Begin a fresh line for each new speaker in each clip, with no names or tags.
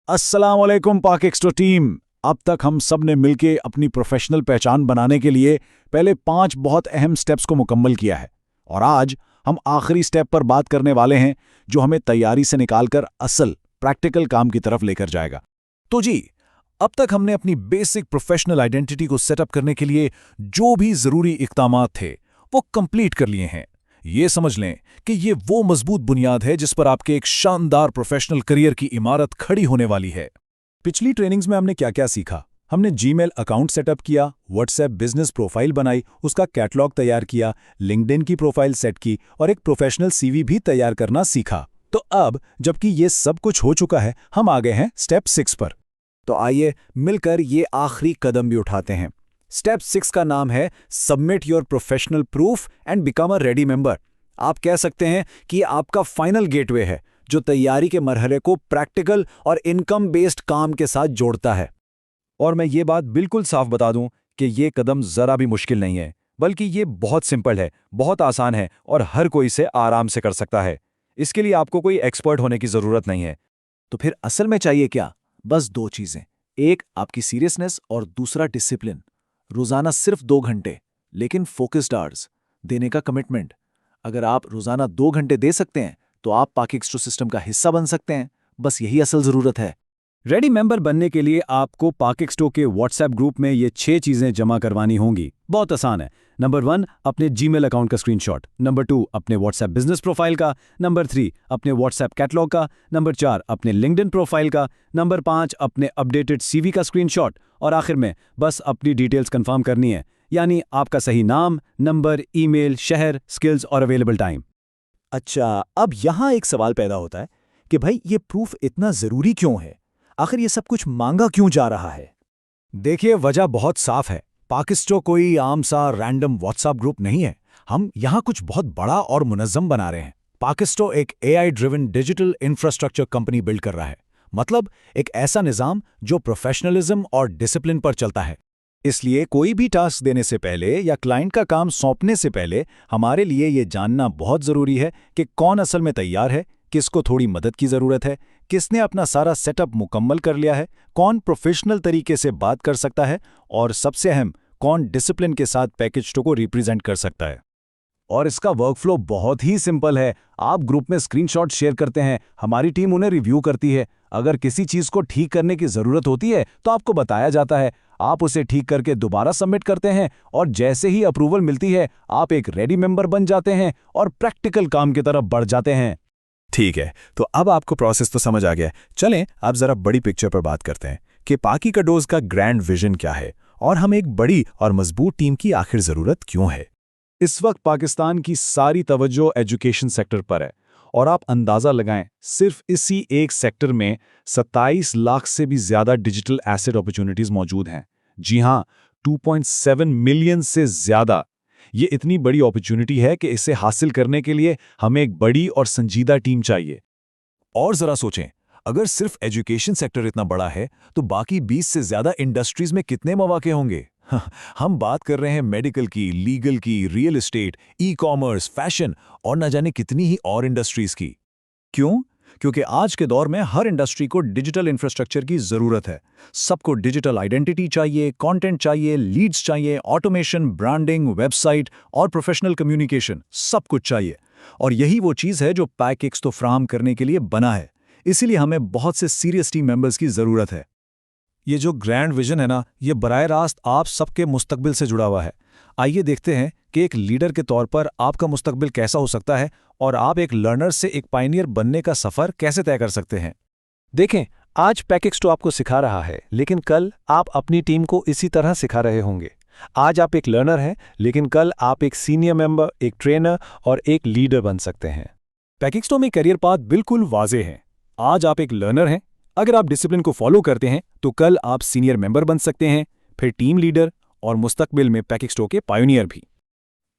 अस्सलाम वालेकुम पाक एक्स्ट्रा टीम। अब तक हम सब ने मिलके अपनी प्रोफेशनल पहचान बनाने के लिए पहले 5 बहुत अहम स्टेप्स को मुकम्मल किया है और आज हम आखिरी स्टेप पर बात करने वाले हैं जो हमें तैयारी से निकालकर असल प्रैक्टिकल काम की तरफ लेकर जाएगा। तो जी, अब तक हमने अपनी बेसिक प्रोफेशनल आइडेंटिटी को सेटअप करने के लिए जो भी जरूरी इक़दामात थे वो कंप्लीट कर लिए हैं। ये समझ लें कि ये वो मजबूत बुनियाद है जिस पर आपके एक शानदार प्रोफेशनल करियर की इमारत खड़ी होने वाली है। पिछली ट्रेनिंग्स में हमने क्या क्या सीखा? हमने जीमेल अकाउंट सेटअप किया, व्हाट्सएप बिजनेस प्रोफाइल बनाई, उसका कैटलॉग तैयार किया, लिंक्डइन की प्रोफाइल सेट की और एक प्रोफेशनल सीवी भी तैयार करना सीखा। तो अब जबकि ये सब कुछ हो चुका है, हम आ गए हैं स्टेप 6 पर। तो आइए मिलकर ये आखिरी कदम भी उठाते हैं। स्टेप 6 का नाम है submit your professional proof and become a ready member. आप कह सकते हैं कि ये आपका फाइनल गेटवे है जो तैयारी के मरहले को प्रैक्टिकल और इनकम बेस्ड काम के साथ जोड़ता है। और मैं ये बात बिल्कुल साफ बता दूं कि ये कदम जरा भी मुश्किल नहीं है, बल्कि ये बहुत सिंपल है, बहुत आसान है और हर कोई इसे आराम से कर सकता है। इसके लिए आपको कोई एक्सपर्ट होने की जरूरत नहीं है।
तो फिर असल में चाहिए क्या? बस 2 चीजें, एक आपकी सीरियसनेस और दूसरा डिसिप्लिन। रोजाना सिर्फ 2 घंटे लेकिन फोकस्ड आवर्स देने का कमिटमेंट। अगर आप रोजाना 2 घंटे दे सकते हैं तो आप पाक एक्स्ट्रा सिस्टम का हिस्सा बन सकते हैं। बस यही असल जरूरत है।
रेडी मेंबर बनने के लिए आपको पाक एक्स्ट्रा के व्हाट्सएप ग्रुप में ये 6 चीजें जमा करवानी होंगी। बहुत आसान है। नंबर 1, अपने जीमेल अकाउंट का स्क्रीनशॉट। नंबर 2, अपने व्हाट्सएप बिजनेस प्रोफाइल का। नंबर 3, अपने व्हाट्सएप कैटलॉग का। नंबर 4, अपने लिंक्डइन प्रोफाइल का। नंबर 5, अपने अपडेटेड सीवी का स्क्रीनशॉट। और आखिर में बस अपनी डिटेल्स कंफर्म करनी है, यानी आपका सही नाम, नंबर, ईमेल, शहर, स्किल्स और अवेलेबल टाइम।
अच्छा, अब यहां एक सवाल पैदा होता है कि भाई ये प्रूफ इतना जरूरी क्यों है? आखिर ये सब कुछ मांगा क्यों जा रहा है?
देखिए, वजह बहुत साफ है। पाकिस्टो कोई आम सा रैंडम व्हाट्सएप ग्रुप नहीं है। हम यहाँ कुछ बहुत बड़ा और मुनज़्ज़म बना रहे हैं। पाकिस्टो एक AI driven digital infrastructure company build कर रहा है। मतलब एक ऐसा निज़ाम जो प्रोफेशनलिज्म और डिसिप्लिन पर चलता है। इसलिए कोई भी टास्क देने से पहले या क्लाइंट का काम सौंपने से पहले हमारे लिए ये जानना बहुत ज़रूरी है कि कौन असल में तैयार है, किसको थोड़ी मदद की ज़रूरत है, किसने अपना सारा सेटअप मुकम्मल कर लिया है, कौन प्रोफेशनल तरीके से बात कर सकता है और सबसे अहम, कौन डिसिप्लिन के साथ पैकेज को रिप्रेजेंट कर सकता है। और इसका वर्कफ्लो बहुत ही सिंपल है। आप ग्रुप में स्क्रीनशॉट शेयर करते हैं, हमारी टीम उन्हें रिव्यू करती है। अगर किसी चीज़ को ठीक करने की ज़रूरत होती है तो आपको बताया जाता है, आप उसे ठीक करके दोबारा सबमिट करते हैं और जैसे ही अप्रूवल मिलती है आप एक रेडी मेंबर बन जाते हैं और प्रैक्टिकल काम की तरफ बढ़ जाते हैं।
ठीक है, तो अब आपको प्रोसेस तो समझ आ गया। चलें अब जरा बड़ी पिक्चर पर बात करते हैं कि पाकी कडोज का ग्रैंड विजन क्या है और हमें एक बड़ी और मजबूत टीम की आखिर जरूरत क्यों है।
इस वक्त पाकिस्तान की सारी तवज्जो एजुकेशन सेक्टर पर है और आप अंदाज़ा लगाएं, सिर्फ इसी एक सेक्टर में 27 लाख से भी ज़्यादा डिजिटल एसेट अपॉर्चुनिटीज़ मौजूद हैं। जी हाँ, 2.7 मिलियन से ज़्यादा। ये इतनी बड़ी अपॉर्चुनिटी है कि इसे हासिल करने के लिए हमें एक बड़ी और संजीदा टीम चाहिए।
और ज़रा सोचें, अगर सिर्फ एजुकेशन सेक्टर इतना बड़ा है तो बाकी 20 से ज़्यादा इंडस्ट्रीज़ में कितने मौके होंगे। हम बात कर रहे हैं मेडिकल की, लीगल की, रियल एस्टेट, ई-कॉमर्स, फैशन और न जाने कितनी ही और इंडस्ट्रीज़ की।
क्यों? क्योंकि आज के दौर में हर इंडस्ट्री को डिजिटल इंफ्रास्ट्रक्चर की ज़रूरत है। सबको डिजिटल आइडेंटिटी चाहिए, कंटेंट चाहिए, लीड्स चाहिए, ऑटोमेशन, ब्रांडिंग, वेबसाइट और प्रोफेशनल कम्युनिकेशन, सब कुछ चाहिए। और यही वो चीज़ है जो पैक एक्स्ट्रा फ्राहम करने के लिए बना है। इसीलिए हमें बहुत से सीरियस टीम मेंबर्स की ज़रूरत है। ये जो ग्रैंड विजन है ना, ये बराह रास्त आप सबके मुस्तकबिल से जुड़ा हुआ है। आइए देखते हैं कि एक लीडर के तौर पर आपका मुस्तकबिल कैसा हो सकता है और आप एक लर्नर से एक पायनियर बनने का सफ़र कैसे तय कर सकते हैं।
देखें, आज पैक एक्स्ट्रा आपको सिखा रहा है, लेकिन कल आप अपनी टीम को इसी तरह सिखा रहे होंगे। आज आप एक लर्नर हैं, लेकिन कल आप एक सीनियर मेंबर, एक ट्रेनर और एक लीडर बन सकते हैं।
पैक एक्स्ट्रा में करियर पाथ बिल्कुल वाज़ेह है। आज आप एक लर्नर हैं, अगर आप डिसिप्लिन को फॉलो करते हैं तो कल आप सीनियर मेंबर बन सकते हैं, फिर टीम लीडर और मुस्तकबिल में पैक एक्स्ट्रा के पायनियर भी।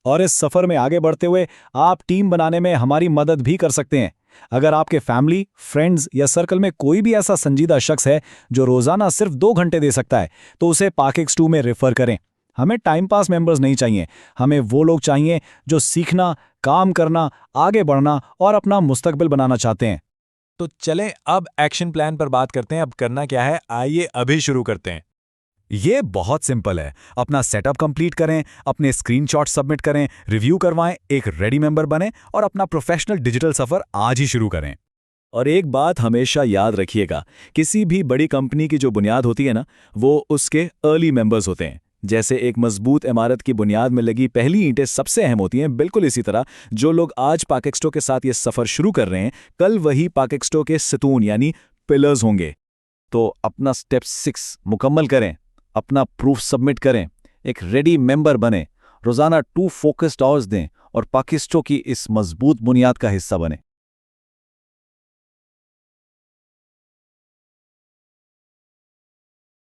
और इस सफ़र में आगे बढ़ते हुए आप टीम बनाने में हमारी मदद भी कर सकते हैं। अगर आपके फैमिली, फ्रेंड्स या सर्कल में कोई भी ऐसा संजीदा शख्स है जो रोज़ाना सिर्फ 2 घंटे दे सकता है तो उसे पाक एक्स्ट्रा में रेफ़र करें। हमें टाइम पास मेंबर्स नहीं चाहिए, हमें वो लोग चाहिए जो सीखना, काम करना, आगे बढ़ना और अपना मुस्तकबिल बनाना चाहते हैं।
तो चलें अब एक्शन प्लान पर बात करते हैं। अब करना क्या है, आइए अभी शुरू करते हैं।
ये बहुत सिंपल है। अपना सेटअप कंप्लीट करें, अपने स्क्रीनशॉट सबमिट करें, रिव्यू करवाएं, एक रेडी मेंबर बनें और अपना प्रोफेशनल डिजिटल सफर आज ही शुरू करें।
और एक बात हमेशा याद रखिएगा, किसी भी बड़ी कंपनी की जो बुनियाद होती है ना, वो उसके अर्ली मेंबर्स होते हैं। जैसे एक मजबूत इमारत की बुनियाद में लगी पहली ईंटें सबसे अहम होती हैं, बिल्कुल इसी तरह जो लोग आज पाकेक्सटो के साथ ये सफ़र शुरू कर रहे हैं, कल वही पाकेक्सटो के सतून यानी पिलर्स होंगे। तो अपना स्टेप 6 मुकम्मल करें, अपना प्रूफ सबमिट करें, एक रेडी मेंबर बने, रोज़ाना 2 फोकस्ड आवर्स दें और पाकेक्सटो की इस मजबूत बुनियाद का हिस्सा बने।